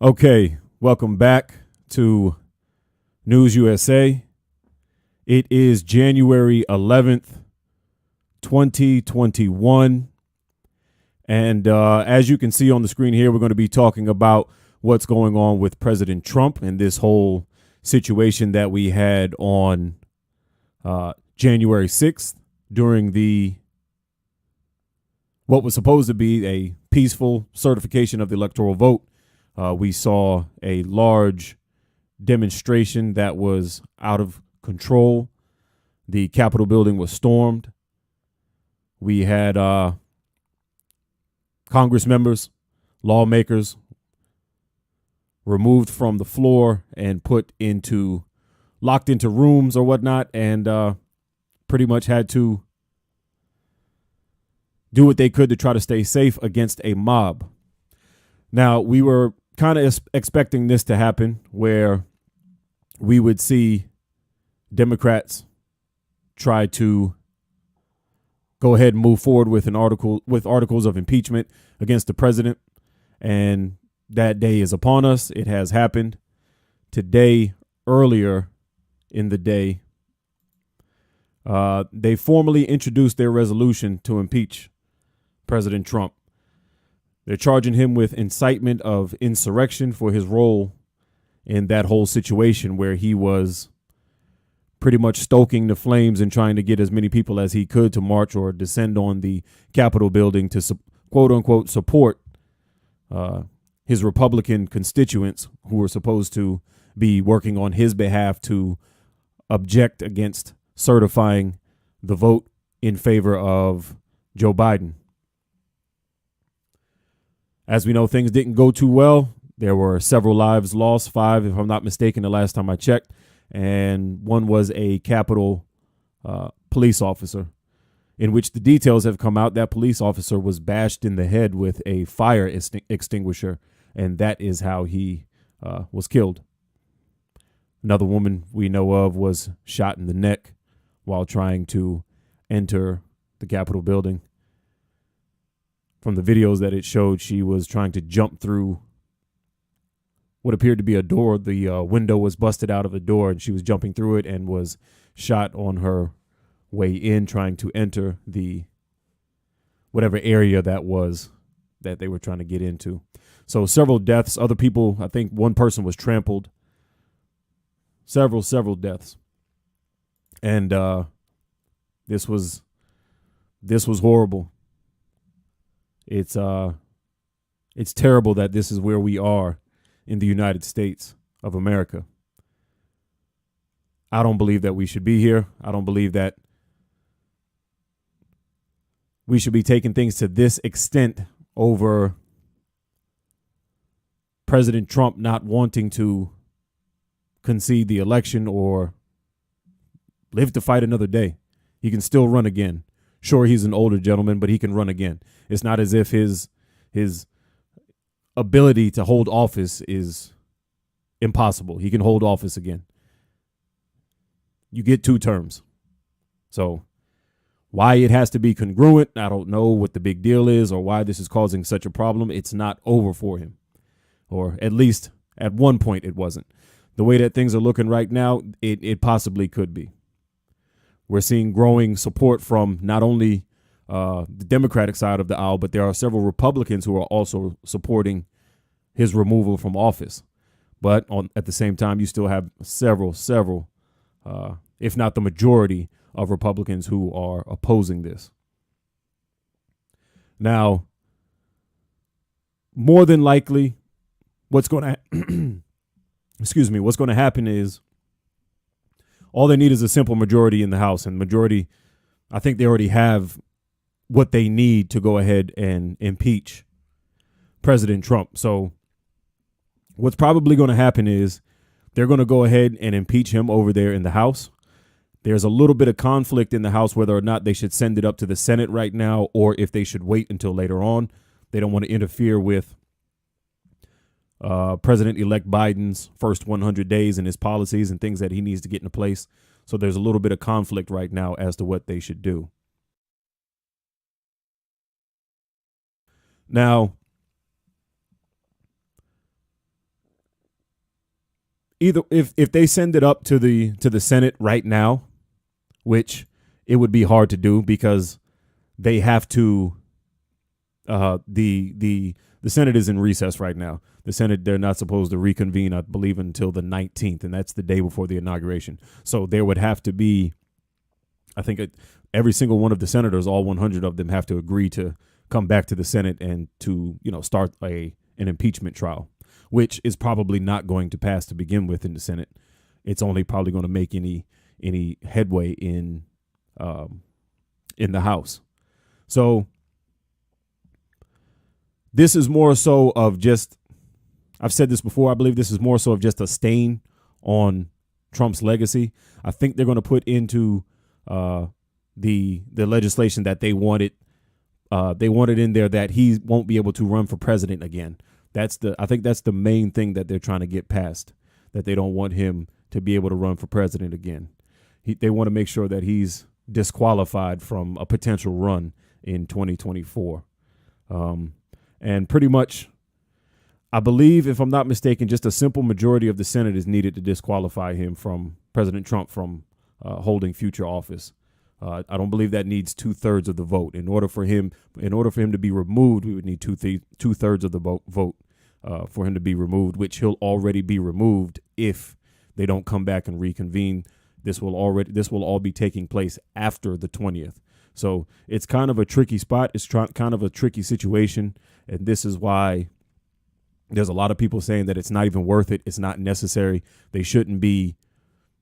Okay, welcome back to News USA. It is January 11th, 2021. And as you can see on the screen here, we're going to be talking about what's going on with President Trump and this whole situation that we had on January 6th during what was supposed to be a peaceful certification of the electoral vote. We saw a large demonstration that was out of control. The Capitol building was stormed. We had Congress members, lawmakers removed from the floor and locked into rooms or whatnot, and pretty much had to do what they could to try to stay safe against a mob. Now, we were kind of expecting this to happen, where we would see Democrats try to go ahead and move forward with articles of impeachment against the president. And that day is upon us. It has happened today. Earlier in the day, they formally introduced their resolution to impeach President Trump. They're charging him with incitement of insurrection for his role in that whole situation, where he was pretty much stoking the flames and trying to get as many people as he could to march or descend on the Capitol building to quote unquote support his Republican constituents who were supposed to be working on his behalf to object against certifying the vote in favor of Joe Biden. As we know, things didn't go too well. There were several lives lost, 5, if I'm not mistaken, the last time I checked. And one was a Capitol police officer, in which the details have come out that police officer was bashed in the head with a fire extinguisher, and that is how he was killed. Another woman we know of was shot in the neck while trying to enter the Capitol building. From the videos that it showed, she was trying to jump through what appeared to be a door. The window was busted out of a door, and she was jumping through it and was shot on her way in, trying to enter the whatever area that they were trying to get into. So several deaths. Other people, I think one person was trampled. Several deaths. And this was horrible. It's terrible that this is where we are in the United States of America. I don't believe that we should be here. I don't believe that we should be taking things to this extent over President Trump not wanting to concede the election or live to fight another day. He can still run again. Sure, he's an older gentleman, but he can run again. It's not as if his ability to hold office is impossible. He can hold office again. You get 2 terms. So why it has to be congruent, I don't know what the big deal is or why this is causing such a problem. It's not over for him, or at least at one point it wasn't. The way that things are looking right now, it possibly could be. We're seeing growing support from not only the Democratic side of the aisle, but there are several Republicans who are also supporting his removal from office. But at the same time, you still have several, if not the majority of Republicans who are opposing this. Now, more than likely, what's going to happen is all they need is a simple majority in the House, and majority, I think they already have what they need to go ahead and impeach President Trump. So what's probably going to happen is they're going to go ahead and impeach him over there in the House. There's a little bit of conflict in the House whether or not they should send it up to the Senate right now or if they should wait until later on. They don't want to interfere with President-elect Biden's first 100 days and his policies and things that he needs to get into place. So there's a little bit of conflict right now as to what they should do. Now, either if they send it up to the Senate right now, which it would be hard to do because they have to. The Senate is in recess right now. The Senate, they're not supposed to reconvene, I believe, until the 19th, and that's the day before the inauguration. So there would have to be, I think, every single one of the senators, all 100 of them, have to agree to come back to the Senate and to, start an impeachment trial, which is probably not going to pass to begin with in the Senate. It's only probably going to make any headway in the House. So this is more so of just, I've said this before, I believe this is more so of just a stain on Trump's legacy. I think they're going to put into the legislation that they wanted in there that he won't be able to run for president again. I think that's the main thing that they're trying to get past, that they don't want him to be able to run for president again. They want to make sure that he's disqualified from a potential run in 2024. And pretty much, I believe, if I'm not mistaken, just a simple majority of the Senate is needed to disqualify him from President Trump from holding future office. I don't believe that needs 2/3 of the vote. In order for him to be removed, we would need 2/3 of the vote for him to be removed, which he'll already be removed if they don't come back and reconvene. This will all be taking place after the 20th. So it's kind of a tricky spot. It's kind of a tricky situation. And this is why there's a lot of people saying that it's not even worth it. It's not necessary. They shouldn't be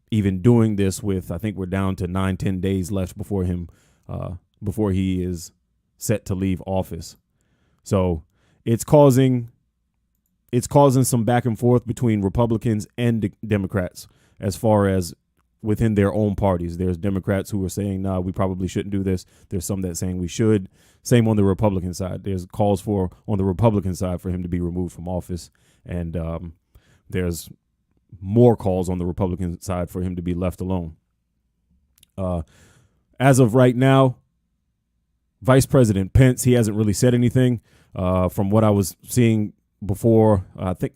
even doing this I think we're down to 9-10 days left before he is set to leave office. So it's causing some back and forth between Republicans and Democrats as far as within their own parties. There's Democrats who are saying, nah, we probably shouldn't do this. There's some that saying we should. Same on the Republican side. There's calls on the Republican side for him to be removed from office. And there's more calls on the Republican side for him to be left alone. As of right now, Vice President Pence, he hasn't really said anything. From what I was seeing before, I think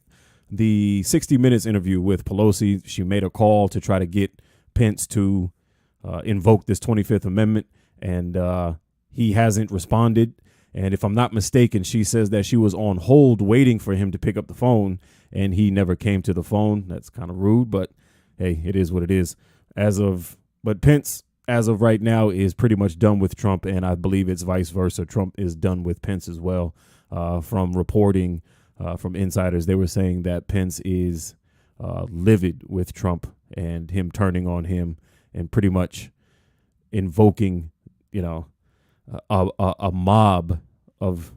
the 60 Minutes interview with Pelosi, she made a call to try to get Pence to invoke this 25th Amendment, and he hasn't responded. And if I'm not mistaken, she says that she was on hold waiting for him to pick up the phone, and he never came to the phone. That's kind of rude, but hey, it is what it is. But Pence, as of right now, is pretty much done with Trump, and I believe it's vice versa. Trump is done with Pence as well. From reporting from insiders, they were saying that Pence is livid with Trump and him turning on him and pretty much invoking, a mob of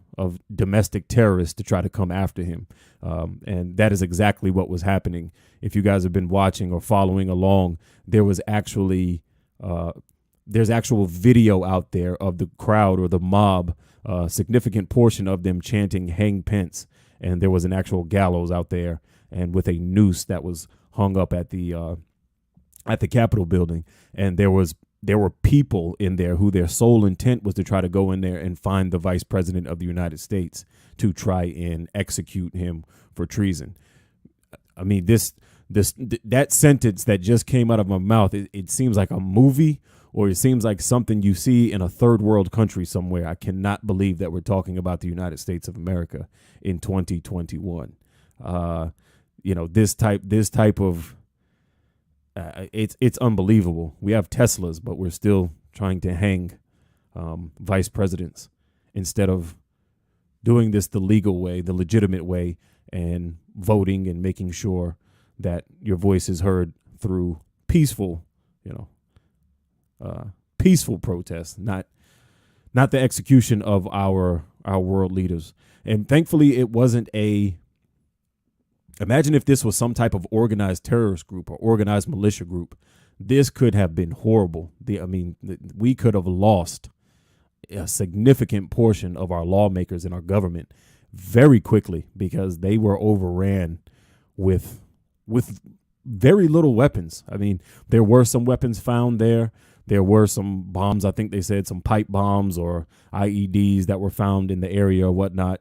domestic terrorists to try to come after him. And that is exactly what was happening. If you guys have been watching or following along, there's actual video out there of the crowd or the mob, a significant portion of them chanting "Hang Pence." And there was an actual gallows out there and with a noose that was hung up at the Capitol building. And there were people in there who their sole intent was to try to go in there and find the Vice President of the United States to try and execute him for treason. I mean, that sentence that just came out of my mouth, it seems like a movie, or it seems like something you see in a third world country somewhere. I cannot believe that we're talking about the United States of America in 2021. This type of it's unbelievable. We have Teslas, but we're still trying to hang vice presidents instead of doing this the legal way, the legitimate way, and voting and making sure that your voice is heard through peaceful protest, not the execution of our world leaders. And thankfully, it wasn't imagine if this was some type of organized terrorist group or organized militia group. This could have been horrible. We could have lost a significant portion of our lawmakers and our government very quickly because they were overran with very little weapons. I mean, there were some weapons found there. There were some bombs. I think they said some pipe bombs or IEDs that were found in the area or whatnot.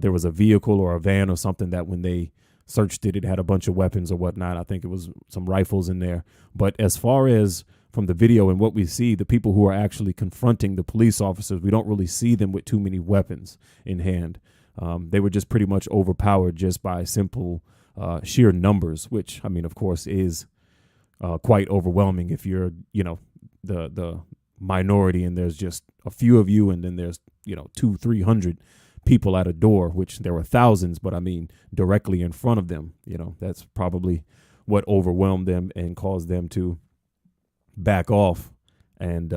There was a vehicle or a van or something that when they searched it. It had a bunch of weapons or whatnot. I think it was some rifles in there. But as far as from the video and what we see, the people who are actually confronting the police officers, we don't really see them with too many weapons in hand. They were just pretty much overpowered just by simple sheer numbers, which, I mean, of course, is quite overwhelming if you're, the minority and there's just a few of you and then there's, 200-300 people at a door, which there were thousands, but I mean, directly in front of them, that's probably what overwhelmed them and caused them to back off. And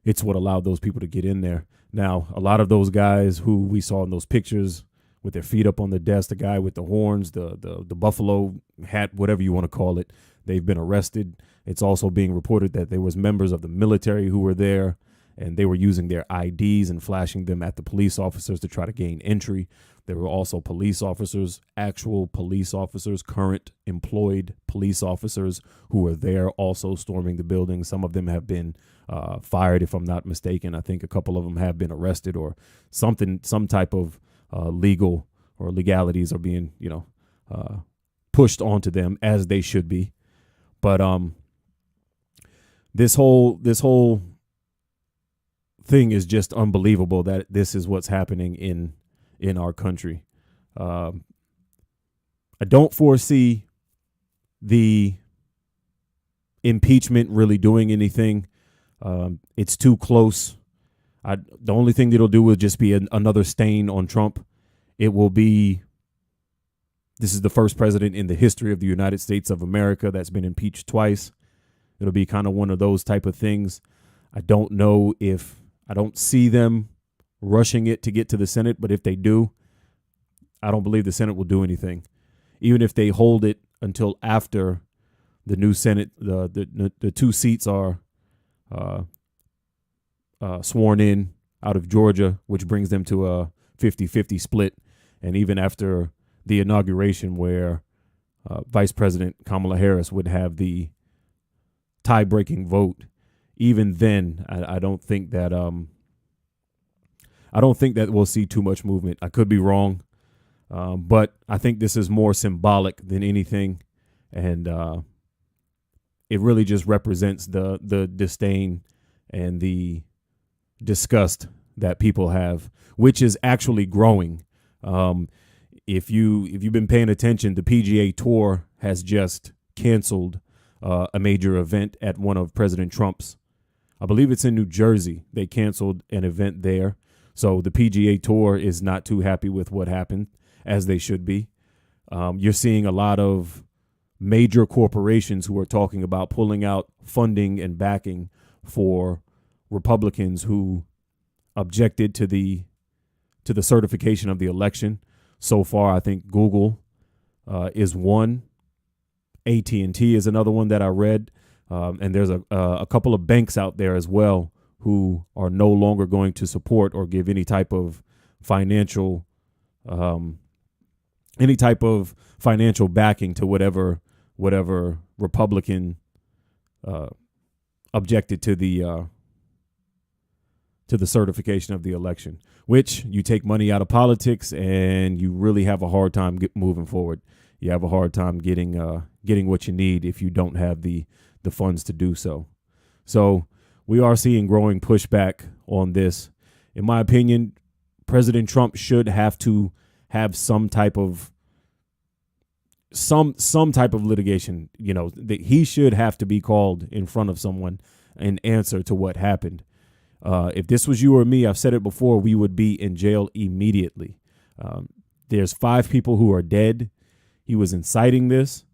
it's what allowed those people to get in there. Now, a lot of those guys who we saw in those pictures with their feet up on the desk, the guy with the horns, the buffalo hat, whatever you want to call it, they've been arrested. It's also being reported that there was members of the military who were there, and they were using their IDs and flashing them at the police officers to try to gain entry. There were also police officers, actual police officers, current employed police officers who were there also storming the building. Some of them have been fired, if I'm not mistaken. I think a couple of them have been arrested or something, some type of legal or legalities are being, pushed onto them as they should be. But this whole thing is just unbelievable that this is what's happening in our country. I don't foresee the impeachment really doing anything. It's too close. The only thing that it'll do will just be another stain on Trump. It will be, this is the first president in the history of the United States of America that's been impeached twice. It'll be kind of one of those type of things. I don't see them rushing it to get to the Senate, but if they do, I don't believe the Senate will do anything. Even if they hold it until after the new Senate, the two seats are sworn in out of Georgia, which brings them to a 50-50 split. And even after the inauguration where Vice President Kamala Harris would have the tie-breaking vote, even then, I don't think that we'll see too much movement. I could be wrong, but I think this is more symbolic than anything, and it really just represents the disdain and the disgust that people have, which is actually growing. If you've been paying attention, the PGA Tour has just canceled a major event at one of President Trump's. I believe it's in New Jersey. They canceled an event there. So the PGA Tour is not too happy with what happened, as they should be. You're seeing a lot of major corporations who are talking about pulling out funding and backing for Republicans who objected to the certification of the election. So far, I think Google is one. AT&T is another one that I read. And there's a couple of banks out there as well who are no longer going to support or give any type of financial backing to whatever Republican objected to the certification of the election, which you take money out of politics and you really have a hard time moving forward. You have a hard time getting what you need if you don't have the funds to do so. So we are seeing growing pushback on this. In my opinion, President Trump should have to have some type of litigation. That he should have to be called in front of someone and answer to what happened. If this was you or me, I've said it before, we would be in jail immediately. There's 5 people who are dead. He was inciting this.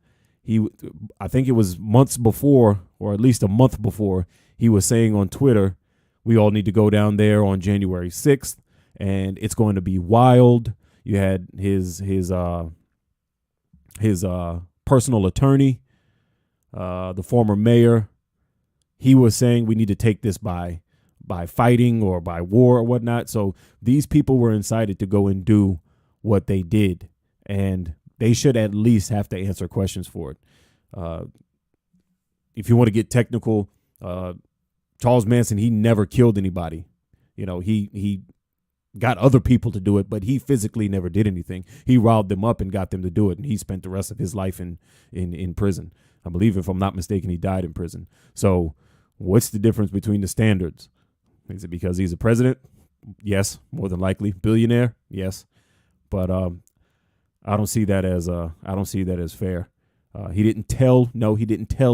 I think it was months before, or at least a month before, he was saying on Twitter, we all need to go down there on January 6th, and it's going to be wild. You had his personal attorney, the former mayor. He was saying we need to take this by fighting or by war or whatnot. So these people were incited to go and do what they did, and they should at least have to answer questions for it. If you want to get technical, Charles Manson, he never killed anybody. He got other people to do it, but he physically never did anything. He riled them up and got them to do it, and he spent the rest of his life in prison. I believe, if I'm not mistaken, he died in prison. So what's the difference between the standards? Is it because he's a president? Yes, more than likely. Billionaire? Yes. But I don't see that as fair. He didn't tell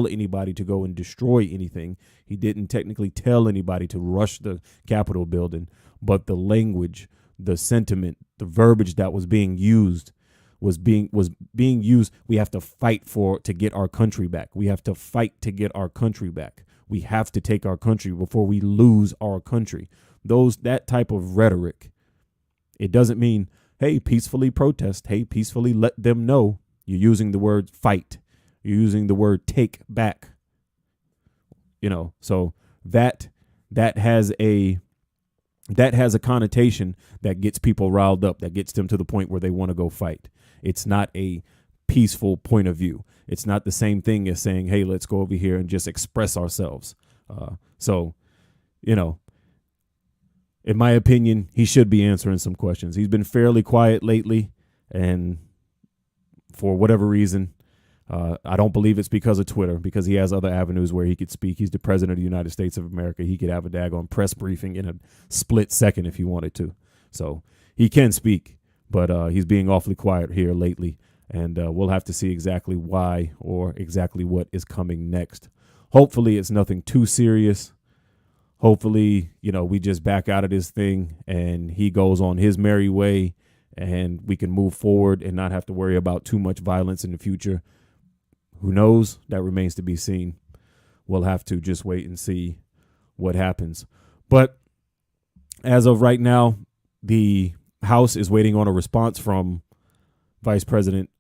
anybody to go and destroy anything. He didn't technically tell anybody to rush the Capitol building, but the language, the sentiment, the verbiage that was being used was being used. We have to fight to get our country back. We have to fight to get our country back. We have to take our country before we lose our country. That type of rhetoric, it doesn't mean, hey, peacefully protest. Hey, peacefully let them know. You're using the word fight. You're using the word take back. So that has a connotation that gets people riled up, that gets them to the point where they want to go fight. It's not a peaceful point of view. It's not the same thing as saying, hey, let's go over here and just express ourselves. In my opinion, he should be answering some questions. He's been fairly quiet lately, and for whatever reason, I don't believe it's because of Twitter, because he has other avenues where he could speak. He's the president of the United States of America. He could have a daggone press briefing in a split second if he wanted to. So he can speak, but he's being awfully quiet here lately, and we'll have to see exactly why or exactly what is coming next. Hopefully it's nothing too serious. Hopefully, we just back out of this thing and he goes on his merry way and we can move forward and not have to worry about too much violence in the future. Who knows? That remains to be seen. We'll have to just wait and see what happens. But as of right now, the House is waiting on a response from Vice President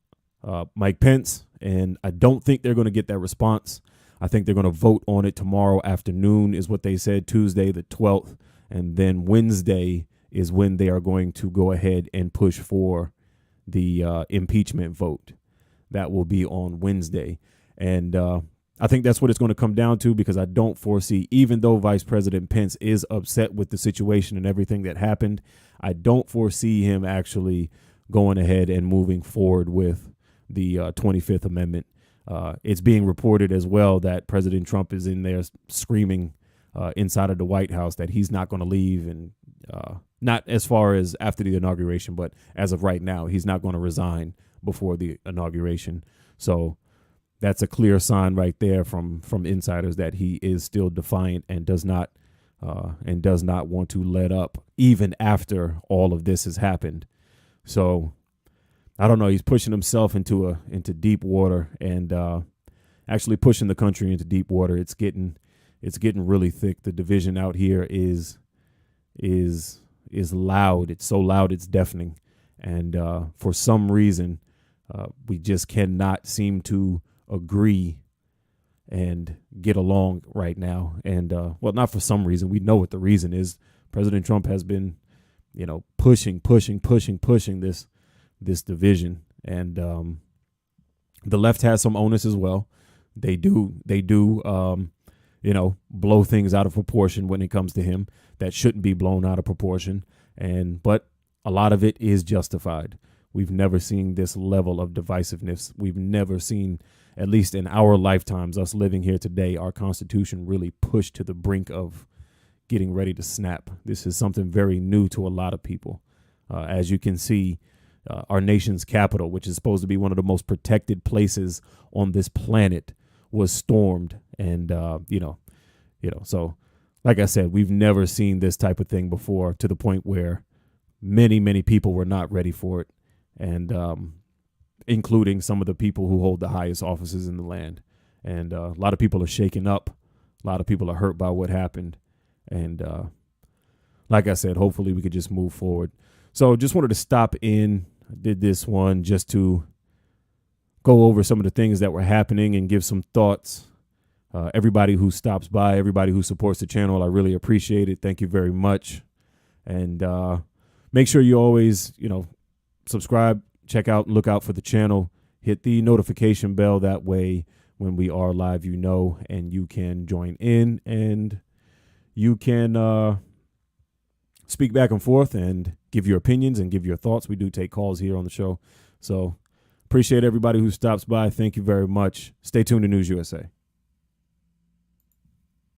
Mike Pence, and I don't think they're going to get that response. I think they're going to vote on it tomorrow afternoon is what they said, Tuesday the 12th, and then Wednesday is when they are going to go ahead and push for the impeachment vote. That will be on Wednesday. And I think that's what it's going to come down to, because I don't foresee, even though Vice President Pence is upset with the situation and everything that happened, I don't foresee him actually going ahead and moving forward with the 25th Amendment. It's being reported as well that President Trump is in there screaming inside of the White House that he's not going to leave, and not as far as after the inauguration, but as of right now, he's not going to resign before the inauguration. So that's a clear sign right there from insiders that he is still defiant and does not want to let up even after all of this has happened. So I don't know. He's pushing himself into deep water, and actually pushing the country into deep water. It's getting really thick. The division out here is loud. It's so loud it's deafening, and for some reason, we just cannot seem to agree and get along right now. And well, not for some reason. We know what the reason is. President Trump has been, pushing this division, and the left has some onus as well. They do blow things out of proportion when it comes to him that shouldn't be blown out of proportion, but a lot of it is justified. We've never seen this level of divisiveness. We've never seen, at least in our lifetimes, us living here today, our Constitution really pushed to the brink of getting ready to snap. This is something very new to a lot of people. As you can see, our nation's capital, which is supposed to be one of the most protected places on this planet, was stormed. And, so like I said, we've never seen this type of thing before, to the point where many, many people were not ready for it. And including some of the people who hold the highest offices in the land. And a lot of people are shaken up. A lot of people are hurt by what happened. And like I said, hopefully we could just move forward. So just wanted to stop in. I did this one just to go over some of the things that were happening and give some thoughts. Everybody who stops by, everybody who supports the channel, I really appreciate it. Thank you very much. And make sure you always, subscribe, check out, look out for the channel, hit the notification bell. That way, when we are live, and you can join in, and you can speak back and forth and give your opinions and give your thoughts. We do take calls here on the show. So appreciate everybody who stops by. Thank you very much. Stay tuned to News USA.